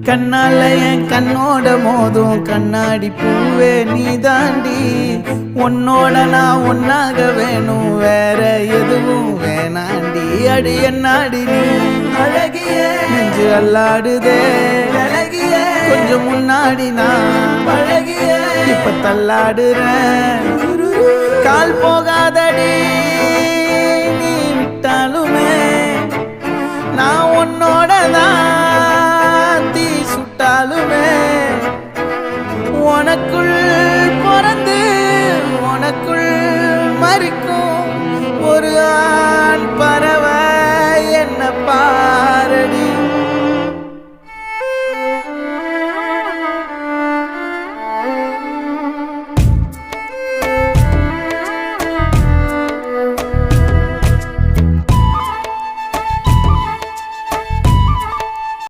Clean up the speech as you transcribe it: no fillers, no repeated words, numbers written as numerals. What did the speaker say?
கண்ணால என் கண்ணோட மோதும் கண்ணாடி பூவே நீ தாண்டி. உன்னோட நான் ஒன்னாக வேணும், வேற எதுவும் வேணாண்டி. அடி என்னாடி நீ அழகிய நெஞ்சு அல்லாடுதே அழகிய. கொஞ்சம் முன்னாடி நான் அழகிய இப்ப தள்ளாடுறேன். கால் போகாதடி நீ விட்டாலுமே, நான் உன்னோட தான் தீ சுட்டாலுமே. உனக்குள் பிறந்து உனக்குள்